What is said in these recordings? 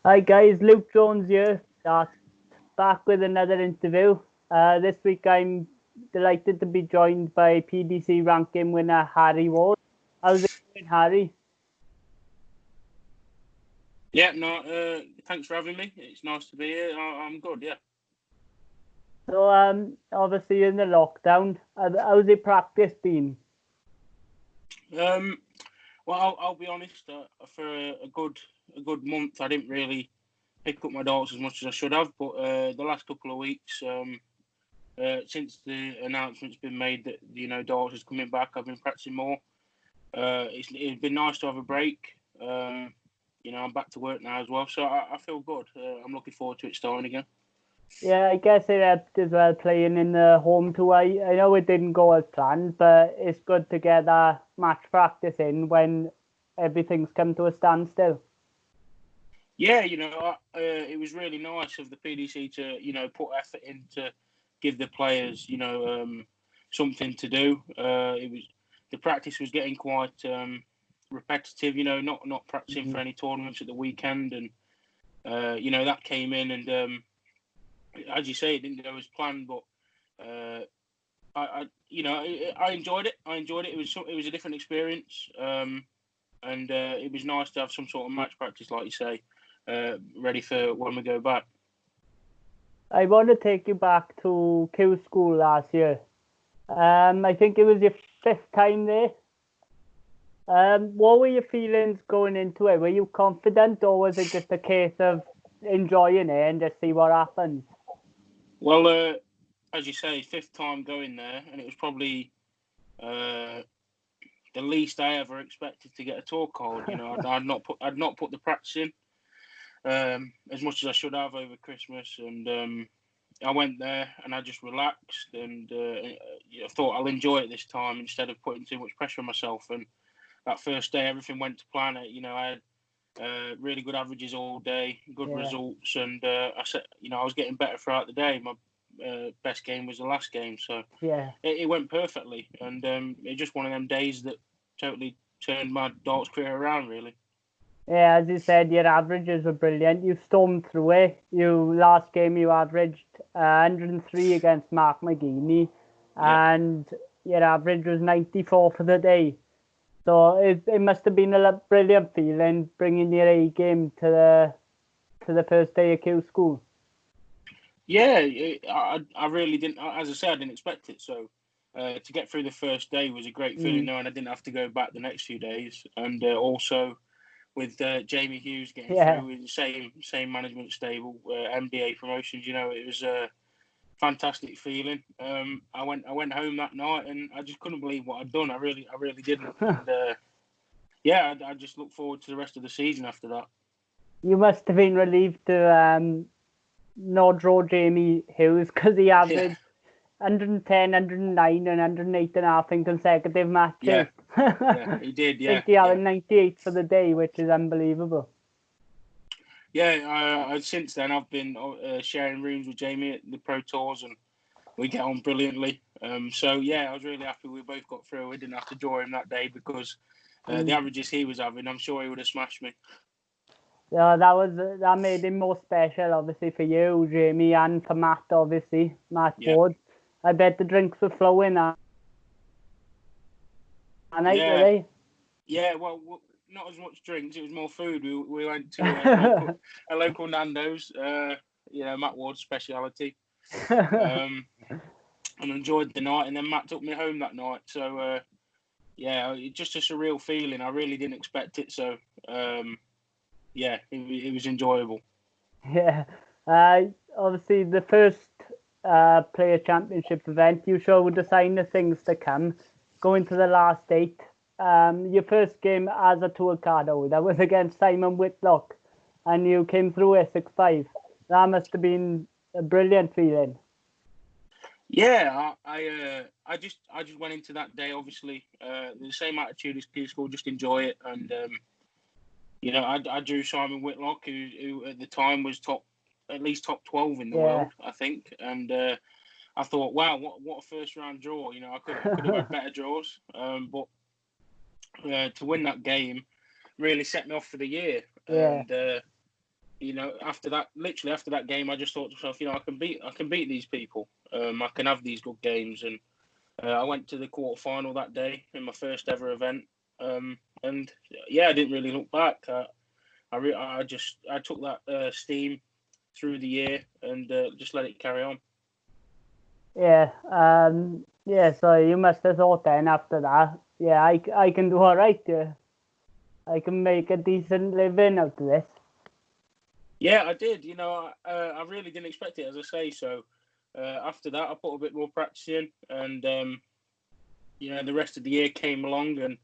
Hi guys, Luke Jones here. Back with another interview. This week I'm delighted to be joined by PDC ranking winner Harry Ward. How's it going, Harry? Yeah, no, thanks for having me. It's nice to be here. I'm good, yeah. So obviously in the lockdown, how's your practice been? Well, I'll be honest. For a good month, I didn't really pick up my darts as much as I should have. But the last couple of weeks, since the announcement's been made that darts is coming back, I've been practicing more. It's been nice to have a break. I'm back to work now as well, so I feel good. I'm looking forward to it starting again. Yeah, I guess it helped as well playing in the home tour. I know it didn't go as planned, but it's good to get that match practice in when everything's come to a standstill. Yeah, it was really nice of the PDC to, put effort in to give the players, something to do. The practice was getting quite repetitive, not practicing for any tournaments at the weekend, and that came in, and as you say, it didn't go as planned, but I enjoyed it. It was a different experience, and it was nice to have some sort of match practice, like you say. Ready for when we go back. I want to take you back to Q School last year. I think it was your fifth time there. What were your feelings going into it? Were you confident, or was it just a case of enjoying it and just see what happens? Well, as you say, fifth time going there, and it was probably the least I ever expected to get a tour card. I'd not put the practice in as much as I should have over Christmas, and I went there and I just relaxed, and I thought I'll enjoy it this time instead of putting too much pressure on myself. And that first day, everything went to plan. I had really good averages all day, good results, and I said, I was getting better throughout the day. My best game was the last game, so it went perfectly, and it's just one of them days that totally turned my darts career around, really. Yeah, as you said, your averages were brilliant. You stormed through it. Last game you averaged 103 against Mark McGeaney, and your average was 94 for the day. So it must have been a brilliant feeling bringing your A game to the first day of Q School. Yeah, I really didn't. As I said, I didn't expect it. So to get through the first day was a great feeling, knowing I didn't have to go back the next few days, and also with Jamie Hughes getting through with the same management stable, MBA promotions. It was a fantastic feeling. I went home that night and I just couldn't believe what I'd done. I really didn't. And I just look forward to the rest of the season after that. You must have been relieved to not draw Jamie Hughes, because he averaged 110, 109 and 108.5 in consecutive matches. Yeah, he did. Yeah, I think he had 98 for the day, which is unbelievable. Yeah, since then I've been sharing rooms with Jamie at the Pro Tours, and we get on brilliantly. So I was really happy we both got through. We didn't have to draw him that day because the averages he was having, I'm sure he would have smashed me. Yeah, that made him more special, obviously, for you, Jamie, and for Matt, obviously, Matt Ward. I bet the drinks were flowing that night, were they? Yeah, well, not as much drinks. It was more food. We went to a local Nando's, Matt Ward's speciality, and enjoyed the night. And then Matt took me home that night. So, just a surreal feeling. I really didn't expect it. So, it was enjoyable. Yeah. Obviously, the first Player Championship event, you showed the sign of things to come. Going to the last 8. Your first game as a tour card holder was against Simon Whitlock, and you came through it 6-5. That must have been a brilliant feeling. Yeah, I just went into that day obviously the same attitude as Q School, just enjoy it, and I drew Simon Whitlock, who at the time was at least top 12 in the world, I think, and I thought, wow, what a first round draw. I could have had better draws, but to win that game really set me off for the year, and after that game, I just thought to myself, I can beat these people. I can have these good games, and I went to the quarterfinal that day in my first ever event, and yeah, I didn't really look back. I took that steam through the year and just let it carry on. Yeah, yeah. So you must have thought then after that, yeah, I can do all right. Yeah, I can make a decent living out of this. Yeah, I did. I really didn't expect it, as I say. So after that, I put a bit more practice in, and the rest of the year came along, and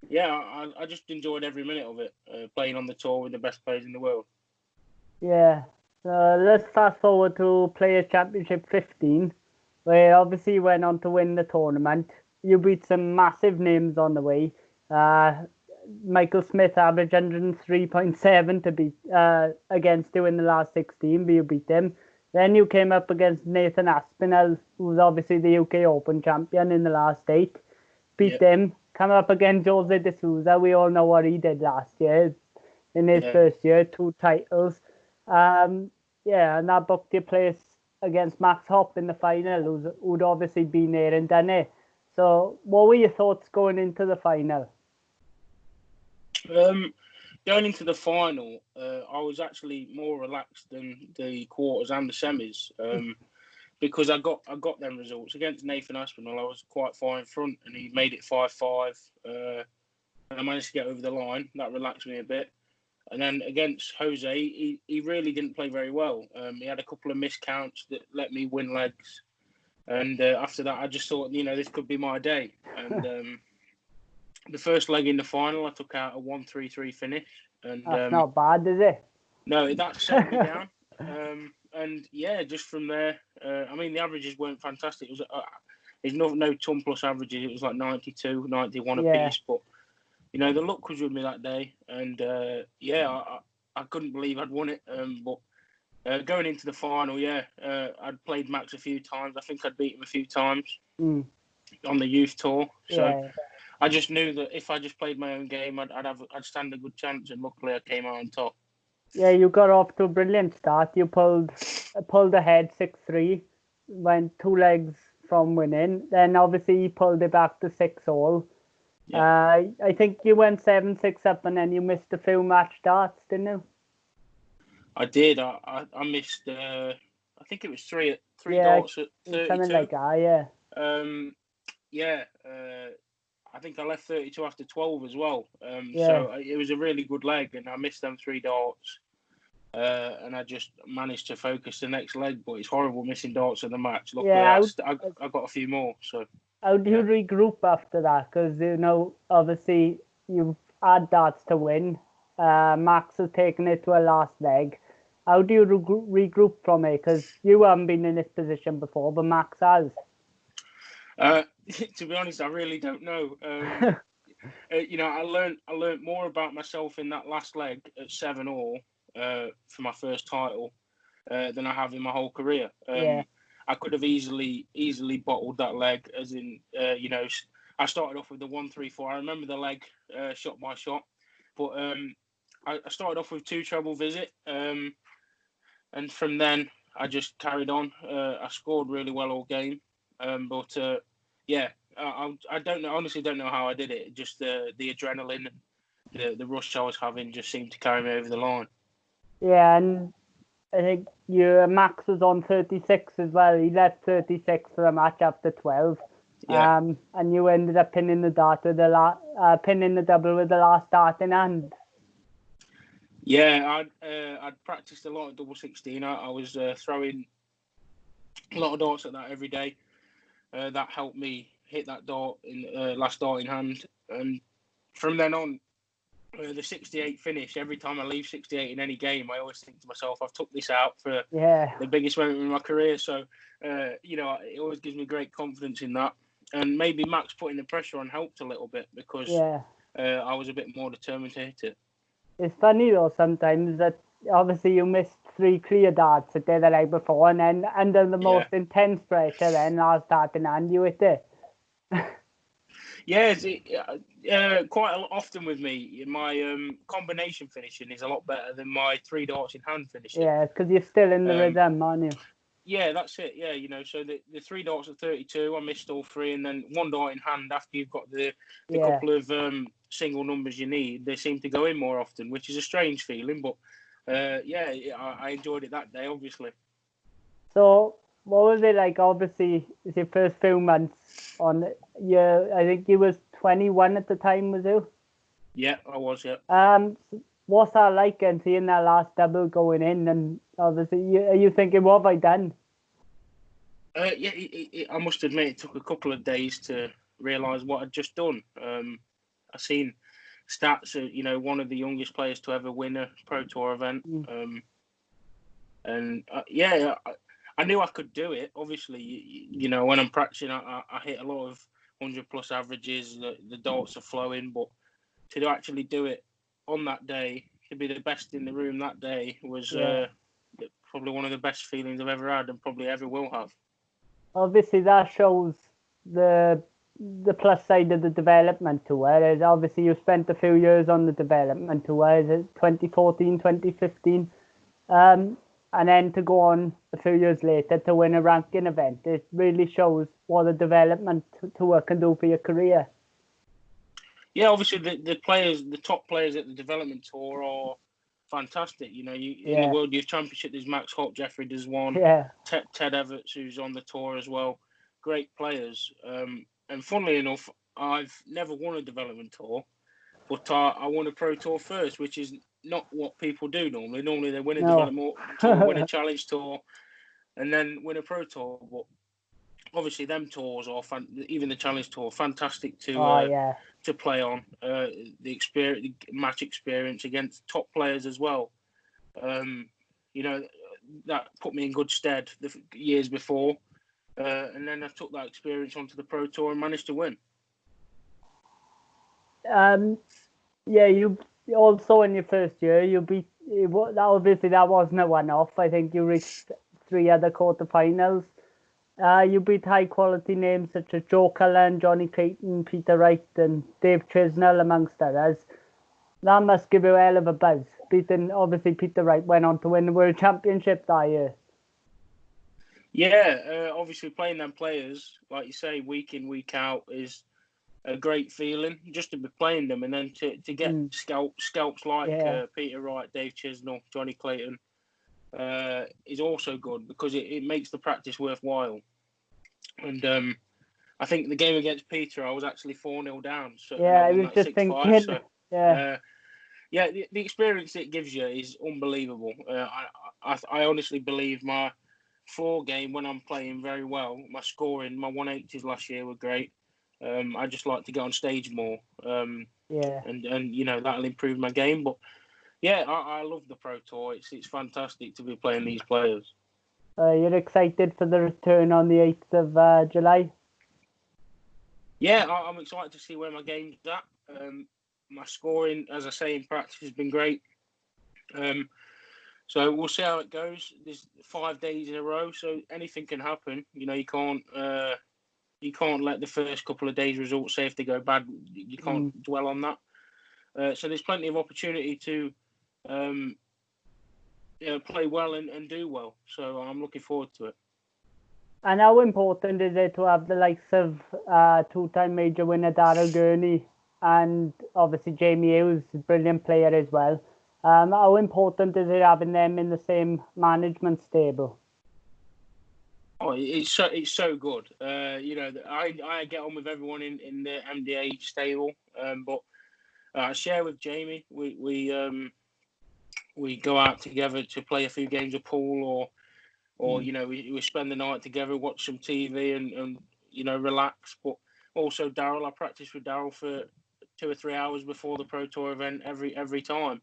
yeah, I just enjoyed every minute of it, playing on the tour with the best players in the world. Yeah. So let's fast forward to Players Championship 15, where obviously you went on to win the tournament. You beat some massive names on the way. Michael Smith averaged 103.7 to beat against you in the last 16, but you beat him. Then you came up against Nathan Aspinall, who's obviously the UK Open champion in the last 8. Beat him. Come up against Jose de Souza. We all know what he did last year in his first year, 2 titles. And that booked your place against Max Hopp in the final, who'd obviously been there and done it. So what were your thoughts going into the final? Going into the final, I was actually more relaxed than the quarters and the semis, because I got them results against Nathan Aspinall. I was quite far in front, and he made it 5-5, and I managed to get over the line. That relaxed me a bit. And then against Jose, he really didn't play very well. He had a couple of miscounts that let me win legs, and after that, I just thought, this could be my day. And the first leg in the final, I took out a 1-3-3 finish. And that's not bad, is it? No, that settled me down. And yeah, just from there, the averages weren't fantastic. It was there's no ton plus averages. It was like 92, 91 apiece. But the luck was with me that day, and I couldn't believe I'd won it. But going into the final, I'd played Max a few times. I think I'd beat him a few times on the youth tour. So I just knew that if I just played my own game, I'd stand a good chance. And luckily, I came out on top. Yeah, you got off to a brilliant start. You pulled ahead 6-3, went 2 legs from winning. Then obviously you pulled it back to 6-all. Yeah. I think you went 7-6 up, and then you missed a few match starts, didn't you? I did. I missed. I think it was three darts at 32. Something like that. Yeah. I think I left 32 after 12 as well. So it was a really good leg, and I missed them 3 darts. And I just managed to focus the next leg, but it's horrible missing darts in the match. Luckily, I got a few more. So how do you regroup after that? Because obviously you've had darts to win. Max has taken it to a last leg. How do you regroup from it? Because you haven't been in this position before, but Max has. To be honest, I really don't know. I learned more about myself in that last leg at 7-all for my first title than I have in my whole career. I could have easily bottled that leg, as in I started off with the 1-3-4. I remember the leg shot by shot, but I started off with 2 treble visit, and from then I just carried on. I scored really well all game, but I don't know. Honestly, don't know how I did it. Just the adrenaline and the rush I was having just seemed to carry me over the line. Yeah, and I think your Max was on 36 as well. He left 36 for the match after 12. Yeah. And you ended up pinning the dart with pinning the double with the last dart in hand. Yeah, I'd practiced a lot at double 16. I was throwing a lot of darts at that every day. That helped me hit that dart in last dart in hand, and from then on, the 68 finish. Every time I leave 68 in any game, I always think to myself, I've took this out for the biggest moment in my career. So, it always gives me great confidence in that. And maybe Max putting the pressure on helped a little bit because I was a bit more determined to hit it. It's funny though sometimes that obviously you missed 3 clear darts the leg before, and then under the most intense pressure, then last dart in hand, you hit it. Yeah, quite often with me, my combination finishing is a lot better than my three darts in hand finishing. Yeah, because you're still in the rhythm, aren't you? Yeah, that's it. Yeah, so the three darts at 32, I missed all three, and then one dart in hand after you've got the couple of single numbers you need, they seem to go in more often, which is a strange feeling, but I enjoyed it that day, obviously. So, what was it like? Obviously, it's your first few months on. I think you was 21 at the time, was you? Yeah, I was. Yeah. What's that like? And seeing that last double going in, and obviously, are you thinking, what have I done? I must admit, it took a couple of days to realise what I'd just done. I seen stats, one of the youngest players to ever win a Pro Tour event. I knew I could do it. Obviously, when I'm practicing, I hit a lot of 100+ averages. The darts are flowing, but to actually do it on that day, to be the best in the room that day, was probably one of the best feelings I've ever had and probably ever will have. Obviously, that shows the plus side of the development tour. Is obviously you spent a few years on the development tour. Is it 2014, 2015? And then to go on a few years later to win a ranking event, it really shows what the development tour can do for your career. Yeah, obviously the top players at the development tour are fantastic. In the World Youth Championship, there's Max Hopp, Jeffrey does one, Ted Everts, who's on the tour as well. Great players. And funnily enough, I've never won a development tour, but I won a Pro Tour first, which is not what people do normally. Normally they win a development tour, win a challenge tour, and then win a Pro Tour. But obviously, them tours are even the challenge tour, fantastic to play on. The experience, the match experience against top players as well. That put me in good stead the years before, and then I took that experience onto the Pro Tour and managed to win. You also in your first year, you beat. Obviously, that wasn't a one-off. I think you reached 3 other quarterfinals. You beat high-quality names such as Joe Cullen, Johnny Clayton, Peter Wright, and Dave Chisnell, amongst others. That must give you a hell of a buzz. Obviously, Peter Wright went on to win the World Championship that year. Yeah, obviously playing them players, like you say, week in, week out, is a great feeling. Just to be playing them and then to get scalps like Peter Wright, Dave Chisnell, Johnny Clayton is also good because it makes the practice worthwhile. And I think the game against Peter, I was actually 4-0 down. So I was just thinking. So, the experience it gives you is unbelievable. I honestly believe my floor game, when I'm playing very well, my scoring, my 180s last year were great. I just like to get on stage more. And that'll improve my game. But yeah, I love the Pro Tour. It's fantastic to be playing these players. You're excited for the return on the 8th of July? Yeah, I'm excited to see where my game's at. My scoring, as I say, in practice has been great. So we'll see how it goes. There's 5 days in a row, so anything can happen. You can't let the first couple of days results say if they go bad. You can't dwell on that. So there's plenty of opportunity to play well and do well. So I'm looking forward to it. And how important is it to have the likes of 2-time major winner Darryl Gurney and obviously Jamie Hughes, a brilliant player as well? How important is it having them in the same management stable? Oh, it's so good. I get on with everyone in the MDA stable, but I share with Jamie. We go out together to play a few games of pool, or we spend the night together, watch some TV, and relax. But also Darryl, I practice with Darryl for 2 or 3 hours before the Pro Tour event every time.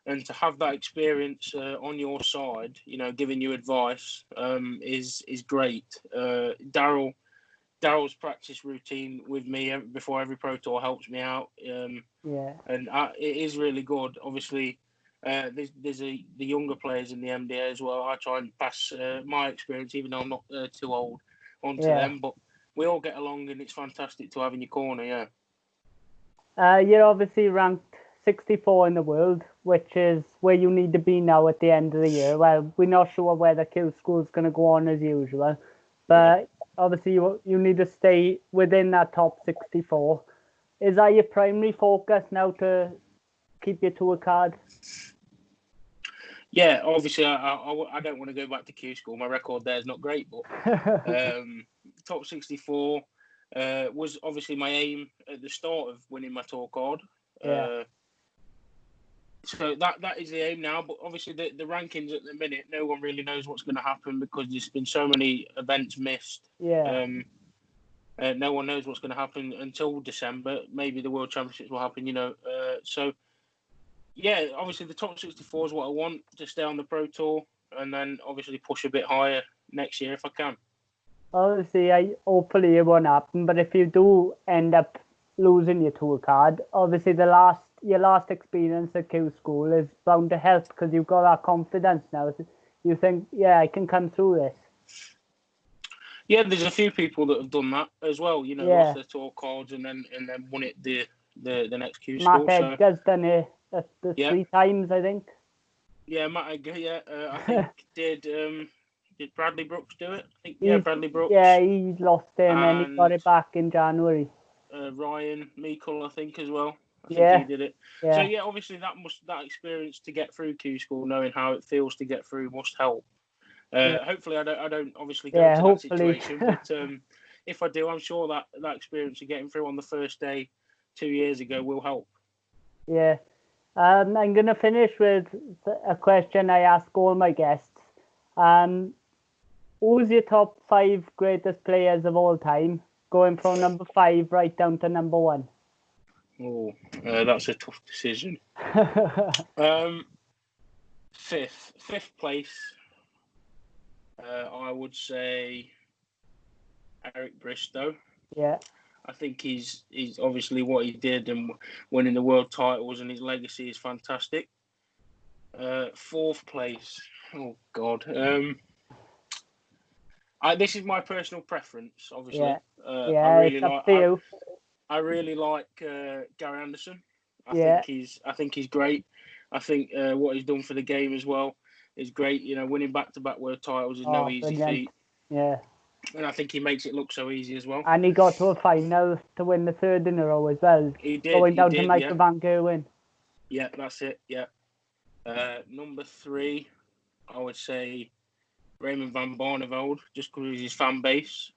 And to have that experience on your side, giving you advice, is great. Darryl's practice routine with me before every Pro Tour helps me out. And it is really good. Obviously, there's the younger players in the MDA as well. I try and pass my experience, even though I'm not too old, onto them. But we all get along, and it's fantastic to have in your corner. Yeah. You're obviously ranked 64 in the world, which is where you need to be now at the end of the year. Well, we're not sure where the Q School's going to go on as usual, but obviously you need to stay within that top 64. Is that your primary focus now to keep your tour card? Yeah, obviously, I don't want to go back to Q School. My record there is not great, but top 64 was obviously my aim at the start of winning my tour card. Yeah. So that is the aim now, but obviously the rankings at the minute, no one really knows what's going to happen because there's been so many events missed. Yeah. No one knows what's going to happen until December. Maybe the World Championships will happen, So, yeah, obviously the top 64 is what I want to stay on the Pro Tour and then obviously push a bit higher next year if I can. Obviously, hopefully it won't happen, but if you do end up losing your tour card, obviously your last experience at Q School is bound to help because you've got that confidence now. You think, yeah, I can come through this. Yeah, there's a few people that have done that as well. Lost their tour cards and then won it the next Q School. Matt Edgar's done it the 3 times, I think. Yeah, Matt Edgar. Yeah, I think did Bradley Brooks do it? I think, Bradley Brooks. Yeah, he lost it and then he got it back in January. Ryan Meikle, I think, as well. I think he did it. Yeah. So yeah, obviously that experience to get through Q School, knowing how it feels to get through, must help. Hopefully, I don't obviously go into that situation, but if I do, I'm sure that experience of getting through on the first day 2 years ago will help. Yeah. I'm going to finish with a question I ask all my guests. Who's your top 5 greatest players of all time, going from number 5 right down to number 1? Oh, that's a tough decision. Fifth place, I would say Eric Bristow. Yeah. I think he's obviously what he did and winning the world titles and his legacy is fantastic. Fourth place, oh God. This is my personal preference, obviously. I really like Gary Anderson. I think he's great. I think what he's done for the game as well is great. Winning back-to-back world titles is no easy feat. Yeah. And I think he makes it look so easy as well. And he got to a final to win the 3rd in a row as well. He did. Going down to Michael Van Gerwen. Yeah, that's it. Yeah. Number 3, I would say Raymond van Barneveld, just because of his fan base.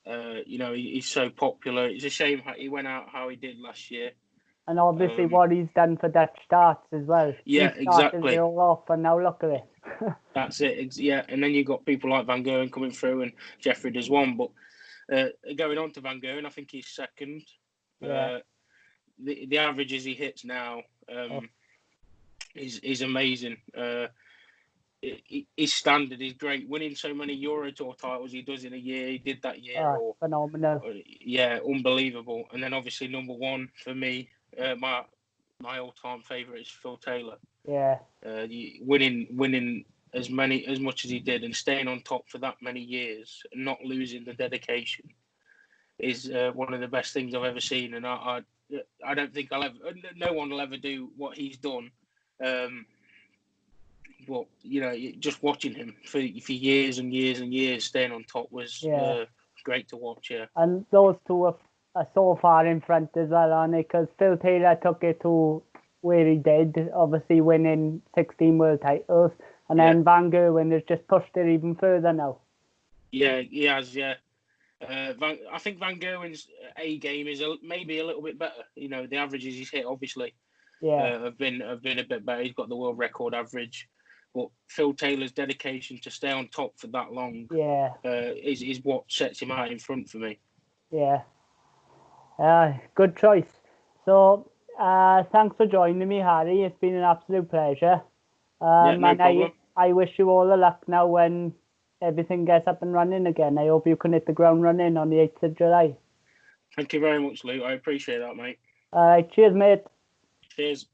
He's so popular. It's a shame he went out how he did last year. And obviously what he's done for Dutch starts as well. Yeah, exactly. It all off, and now look at it. That's it. Yeah, and then you've got people like Van Gerwen coming through, and Jeffrey does one. But going on to Van Gerwen, I think he's second. Yeah. The averages he hits now is amazing. His standard is great. Winning so many Euro Tour titles he does in a year. He did that year. Phenomenal. Unbelievable. And then obviously number 1 for me, my all-time favourite is Phil Taylor. Yeah. Winning as much as he did and staying on top for that many years and not losing the dedication is one of the best things I've ever seen. And I don't think no one will ever do what he's done. But just watching him for years and years and years staying on top was great to watch. Yeah. And those two are so far in front as well, aren't they? Because Phil Taylor took it to where he did, obviously winning 16 world titles, and then Van Gerwen has just pushed it even further now. Yeah, he has. Yeah. I think Van Gerwen's A game is maybe a little bit better. The averages he's hit obviously have been a bit better. He's got the world record average. But Phil Taylor's dedication to stay on top for that long is what sets him out in front for me. Yeah. Good choice. So, thanks for joining me, Harry. It's been an absolute pleasure. No problem. I wish you all the luck now when everything gets up and running again. I hope you can hit the ground running on the 8th of July. Thank you very much, Luke. I appreciate that, mate. Cheers, mate. Cheers.